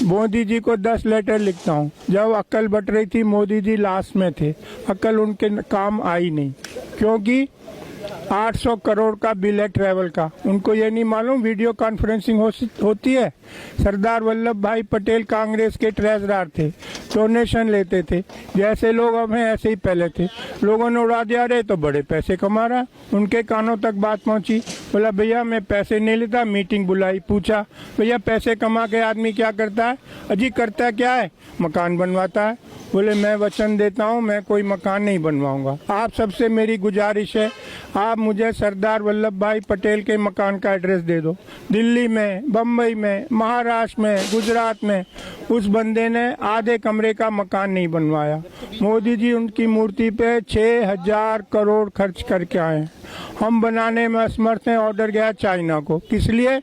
मोदी जी को 10 लेटर लिखता हूँ। जब अक्ल बट रही थी मोदी जी लास्ट में थे, अक्ल उनके काम आई नहीं, क्योंकि 800 करोड़ का बिल है ट्रैवल का। उनको ये नहीं मालूम वीडियो कॉन्फ्रेंसिंग होती है। सरदार वल्लभ भाई पटेल कांग्रेस के ट्रेजरर थे, डोनेशन लेते थे, जैसे लोग अब हैं ऐसे ही पहले थे। लोगों ने उड़ा दिया, रहे तो बड़े पैसे कमा रहा। उनके कानों तक बात पहुंची, बोला भैया मैं पैसे नहीं लेता। मीटिंग बुलाई, पूछा भैया पैसे कमा के आदमी क्या करता है? अजी करता क्या है? मकान बनवाता है। बोले मैं वचन देता हूँ मैं कोई मकान नहीं बनवाऊंगा। आप सबसे मेरी गुजारिश है, आप मुझे सरदार वल्लभ भाई पटेल के मकान का एड्रेस दे दो। दिल्ली में, बम्बई में, महाराष्ट्र में, गुजरात में उस बंदे ने आधे कमरे का मकान नहीं बनवाया। मोदी जी उनकी मूर्ति पे 6000 करोड़ खर्च करके आए। हम बनाने में असमर्थ हैं। ऑर्डर गया चाइना को, किस लिए?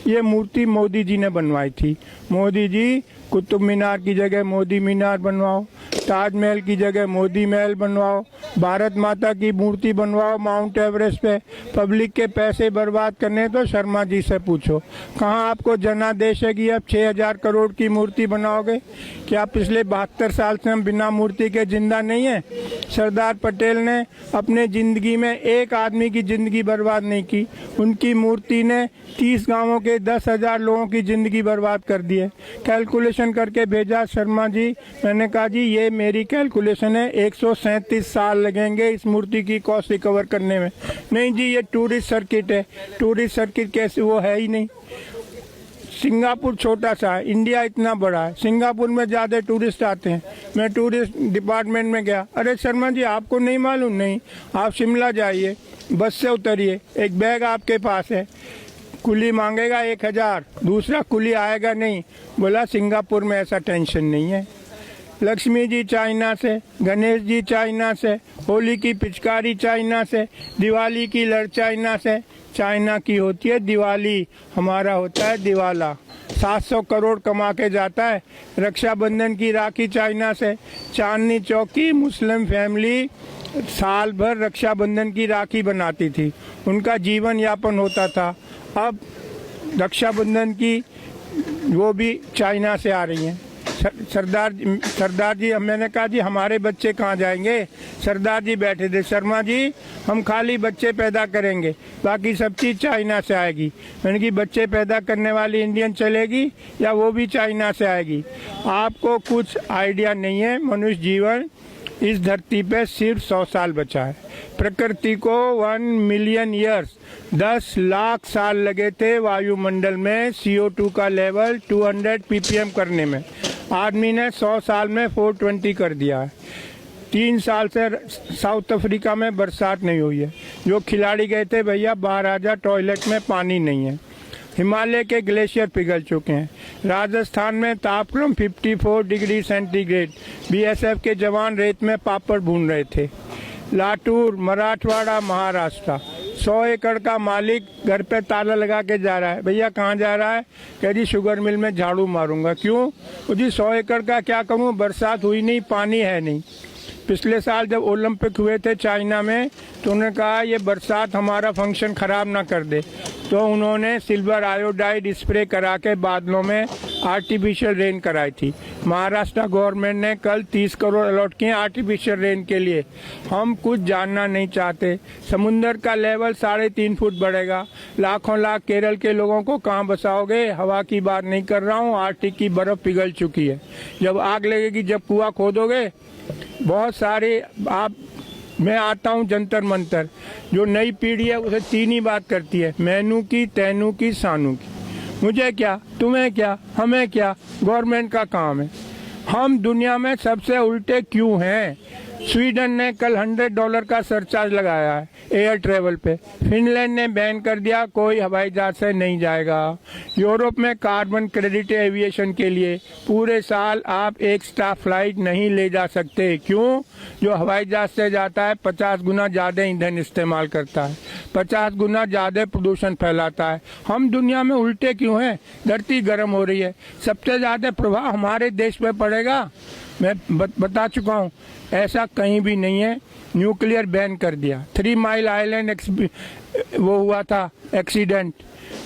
ये मूर्ति मोदी जी ने बनवाई थी। मोदी जी कुतुब मीनार की जगह मोदी मीनार बनवाओ, ताजमहल की जगह मोदी महल बनवाओ, भारत माता की मूर्ति बनवाओ माउंट एवरेस्ट पे। पब्लिक के पैसे बर्बाद करने तो शर्मा जी से पूछो, कहाँ आपको जनादेश है कि अब 6000 करोड़ की मूर्ति बनाओगे? क्या पिछले 72 साल से हम बिना मूर्ति के जिंदा नहीं है? सरदार पटेल ने अपने जिंदगी में एक आदमी की जिंदगी बर्बाद नहीं की। उनकी मूर्ति ने 30 गांवों के 10,000 लोगों की जिंदगी बर्बाद कर दी है। कैलकुलेशन करके भेजा शर्मा जी। मैंने कहा जी ये मेरी कैलकुलेशन है, 137 साल लगेंगे इस मूर्ति की कॉस्ट रिकवर करने में। नहीं जी ये टूरिस्ट सर्किट है। टूरिस्ट सर्किट कैसे? वो है ही नहीं। सिंगापुर छोटा सा है, इंडिया इतना बड़ा है। सिंगापुर में ज़्यादा टूरिस्ट आते हैं। मैं टूरिस्ट डिपार्टमेंट में गया, अरे शर्मा जी आपको नहीं मालूम? नहीं, आप शिमला जाइए, बस से उतरिए, एक बैग आपके पास है, कुली मांगेगा 1000, दूसरा कुली आएगा नहीं। बोला सिंगापुर में ऐसा टेंशन नहीं है। लक्ष्मी जी चाइना से, गणेश जी चाइना से, होली की पिचकारी चाइना से, दिवाली की लड़ चाइना से। चाइना की होती है दिवाली, हमारा होता है दिवाला। 700 करोड़ कमा के जाता है। रक्षाबंधन की राखी चाइना से। चांदनी चौक की मुस्लिम फैमिली साल भर रक्षाबंधन की राखी बनाती थी, उनका जीवन यापन होता था। अब रक्षाबंधन की वो भी चाइना से आ रही हैं। सरदार जी, मैंने कहा जी हमारे बच्चे कहाँ जाएंगे? सरदार जी बैठे थे, शर्मा जी हम खाली बच्चे पैदा करेंगे, बाकी सब चीज़ चाइना से आएगी। मैंने कि बच्चे पैदा करने वाली इंडियन चलेगी या वो भी चाइना से आएगी? आपको कुछ आइडिया नहीं है। मनुष्य जीवन इस धरती पे सिर्फ 100 साल बचा है। प्रकृति को 1 मिलियन ईयर्स 10 लाख साल लगे थे वायुमंडल में CO2 का लेवल 200 ppm करने में। आदमी ने 100 साल में 420 कर दिया है। 3 साल से साउथ अफ्रीका में बरसात नहीं हुई है। जो खिलाड़ी गए थे भैया बाहर आ जा, टॉयलेट में पानी नहीं है। हिमालय के ग्लेशियर पिघल चुके हैं। राजस्थान में तापक्रम 54 डिग्री सेंटीग्रेड। BSF के जवान रेत में पापड़ भून रहे थे। लातूर, मराठवाड़ा, महाराष्ट्र, 100 एकड़ का मालिक घर पे ताला लगा के जा रहा है। भैया कहाँ जा रहा है? कह जी शुगर मिल में झाड़ू मारूंगा। क्यों? जी 100 एकड़ का क्या करूँ, बरसात हुई नहीं, पानी है नहीं। पिछले साल जब ओलंपिक हुए थे चाइना में तो उन्होंने कहा ये बरसात हमारा फंक्शन खराब ना कर दे, तो उन्होंने सिल्वर आयोडाइड स्प्रे करा के बादलों में आर्टिफिशियल रेन कराई थी। महाराष्ट्र गवर्नमेंट ने कल 30 करोड़ अलॉट किए आर्टिफिशियल रेन के लिए। हम कुछ जानना नहीं चाहते। समुंदर का लेवल 3.5 फुट बढ़ेगा। लाखों लाख केरल के लोगों को कहाँ बसाओगे? हवा की बात नहीं कर रहा हूँ, आर्टिक की बर्फ पिघल चुकी है। जब आग लगेगी, जब कुआं खोदोगे, बहुत सारे मैं आता हूँ जंतर मंतर। जो नई पीढ़ी है उसे 3 ही बात करती है, मैनू की, तैनू की, सानू की। मुझे क्या, तुम्हें क्या, हमें क्या, गवर्नमेंट का काम है। हम दुनिया में सबसे उल्टे क्यों हैं? स्वीडन ने कल $100 का सरचार्ज लगाया है एयर ट्रेवल पे। फिनलैंड ने बैन कर दिया, कोई हवाई जहाज से नहीं जाएगा। यूरोप में कार्बन क्रेडिट एविएशन के लिए पूरे साल आप एक स्टाफ फ्लाइट नहीं ले जा सकते। क्यों? जो हवाई जहाज से जाता है 50 गुना ज़्यादा ईंधन इस्तेमाल करता है, 50 गुना ज़्यादा प्रदूषण फैलाता है। हम दुनिया में उल्टे क्यों हैं? धरती गर्म हो रही है, सबसे ज़्यादा प्रभाव हमारे देश पे पड़ेगा। मैं बता चुका हूँ, ऐसा कहीं भी नहीं है। न्यूक्लियर बैन कर दिया। 3 माइल आइलैंड वो हुआ था एक्सीडेंट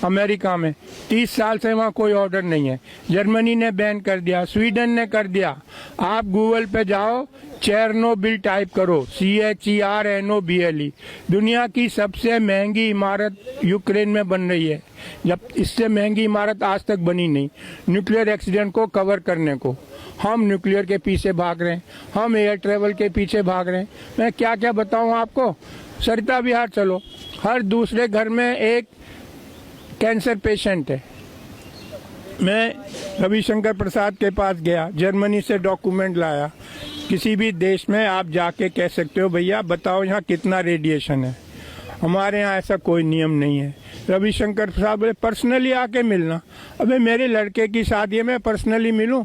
अमेरिका में, 30 साल से वहाँ कोई ऑर्डर नहीं है। जर्मनी ने बैन कर दिया, स्वीडन ने कर दिया। आप गूगल पे जाओ, चेरनोबिल टाइप करो, CHERNOBLE। दुनिया की सबसे महंगी इमारत यूक्रेन में बन रही है, जब इससे महंगी इमारत आज तक बनी नहीं, न्यूक्लियर एक्सीडेंट को कवर करने को। हम न्यूक्लियर के पीछे भाग रहे हैं, हम एयर ट्रेवल के पीछे भाग रहे हैं। मैं क्या क्या बताऊं आपको। सरिता विहार चलो, हर दूसरे घर में एक कैंसर पेशेंट है। मैं रविशंकर प्रसाद के पास गया, जर्मनी से डॉक्यूमेंट लाया। किसी भी देश में आप जाके कह सकते हो भैया बताओ यहाँ कितना रेडिएशन है। हमारे यहाँ ऐसा कोई नियम नहीं है। रविशंकर प्रसाद बोले पर्सनली आके मिलना। अबे मेरे लड़के की शादी है, मैं पर्सनली मिलूं?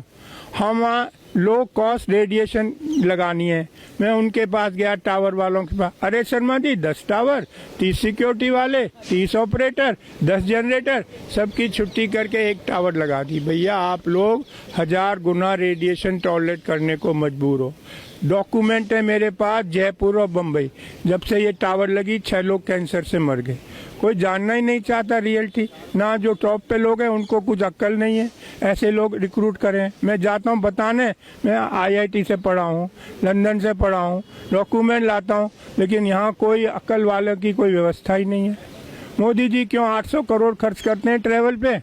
हम वहाँ लो कॉस्ट रेडिएशन लगानी है। मैं उनके पास गया, टावर वालों के पास। अरे शर्मा जी 10 टावर, 30 सिक्योरिटी वाले, 30 ऑपरेटर, 10 जनरेटर, सबकी छुट्टी करके एक टावर लगा दी। भैया आप लोग 1000 गुना रेडिएशन टॉलरेट करने को मजबूर हो। डॉक्यूमेंट है मेरे पास, जयपुर और बम्बई, जब से ये टावर लगी 6 लोग कैंसर से मर गए। कोई जानना ही नहीं चाहता रियलिटी। ना जो टॉप पे लोग हैं उनको कुछ अक्ल नहीं है, ऐसे लोग रिक्रूट करें। मैं जाता हूँ बताने, मैं IIT से पढ़ा हूँ, लंदन से पढ़ा हूँ, डॉक्यूमेंट लाता हूँ, लेकिन यहाँ कोई अक्ल वालों की कोई व्यवस्था ही नहीं है। मोदी जी क्यों 800 करोड़ खर्च करते हैं ट्रेवल पे?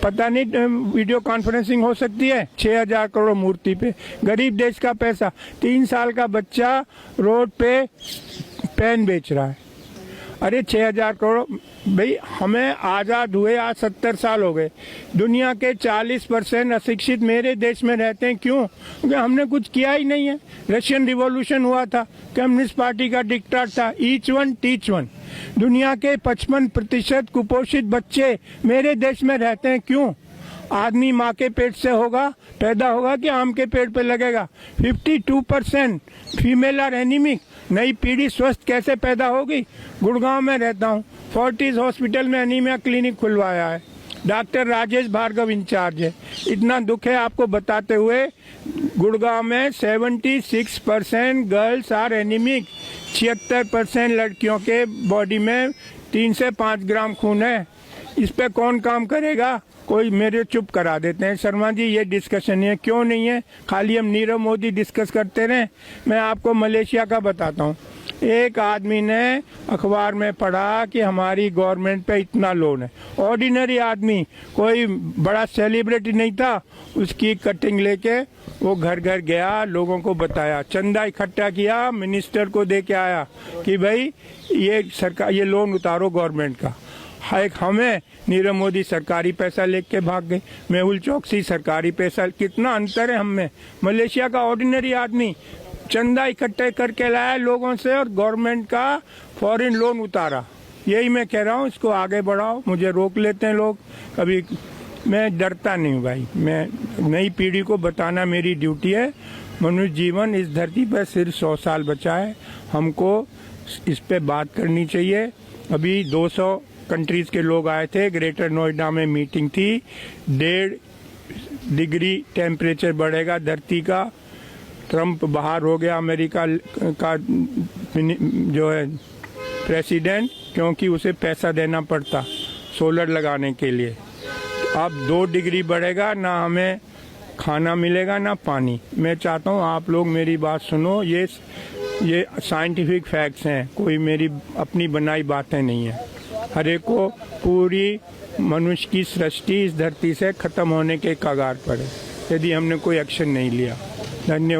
पता नहीं वीडियो कॉन्फ्रेंसिंग हो सकती है 6000 करोड़ मूर्ति पे। गरीब देश का पैसा। 3 साल का बच्चा रोड पे पेन बेच रहा है। अरे 6000 करोड़। भाई हमें आज़ाद हुए आज 70 साल हो गए। दुनिया के 40% अशिक्षित मेरे देश में रहते हैं। क्यों? क्योंकि हमने कुछ किया ही नहीं है। रशियन रिवॉल्यूशन हुआ था, कम्युनिस्ट पार्टी का डिक्टेट था, ईच वन टीच वन। दुनिया के 55% कुपोषित बच्चे मेरे देश में रहते हैं। क्यों? आदमी माँ के पेट से पैदा होगा कि आम के पेड़ पे लगेगा। 52% फीमेल आर एनीमिक। नई पीढ़ी स्वस्थ कैसे पैदा होगी? गुड़गांव में रहता हूँ, फोर्टिस हॉस्पिटल में एनीमिया क्लिनिक खुलवाया है, डॉक्टर राजेश भार्गव इंचार्ज है। इतना दुख है आपको बताते हुए, गुड़गांव में 76% गर्ल्स आर एनीमिक। 76% लड़कियों के बॉडी में 3 से 5 ग्राम खून है। इस पे कौन काम करेगा? कोई मेरे चुप करा देते हैं। शर्मा जी ये डिस्कशन है, क्यों नहीं है? खाली हम नीरव मोदी डिस्कस करते रहे। मैं आपको मलेशिया का बताता हूँ। एक आदमी ने अखबार में पढ़ा कि हमारी गवर्नमेंट पे इतना लोन है। ऑर्डिनरी आदमी, कोई बड़ा सेलिब्रिटी नहीं था। उसकी कटिंग लेके वो घर घर गया, लोगों को बताया, चंदा इकट्ठा किया, मिनिस्टर को दे के आया कि भाई ये सरकार ये लोन उतारो गवर्नमेंट का। एक हमें नीरव मोदी सरकारी पैसा लेके भाग गए, मेहुल चौकसी सरकारी पैसा। कितना अंतर है हम में। मलेशिया का ऑर्डिनरी आदमी चंदा इकट्ठे करके लाया लोगों से और गवर्नमेंट का फॉरेन लोन उतारा। यही मैं कह रहा हूँ, इसको आगे बढ़ाओ। मुझे रोक लेते हैं लोग कभी, मैं डरता नहीं हूँ भाई। मैं नई पीढ़ी को बताना मेरी ड्यूटी है। मनुष्य जीवन इस धरती पर सिर्फ 100 साल बचा है, हमको इस पे बात करनी चाहिए। अभी 200 कंट्रीज के लोग आए थे, ग्रेटर नोएडा में मीटिंग थी। 1.5 डिग्री टेम्परेचर बढ़ेगा धरती का। ट्रम्प बाहर हो गया अमेरिका का जो है प्रेसिडेंट, क्योंकि उसे पैसा देना पड़ता सोलर लगाने के लिए। अब 2 डिग्री बढ़ेगा, ना हमें खाना मिलेगा ना पानी। मैं चाहता हूँ आप लोग मेरी बात सुनो, ये साइंटिफिक फैक्ट्स हैं, कोई मेरी अपनी बनाई बातें नहीं है। हर एक को पूरी मनुष्य की सृष्टि इस धरती से खत्म होने के कगार पर है, यदि हमने कोई एक्शन नहीं लिया। धन्यवाद।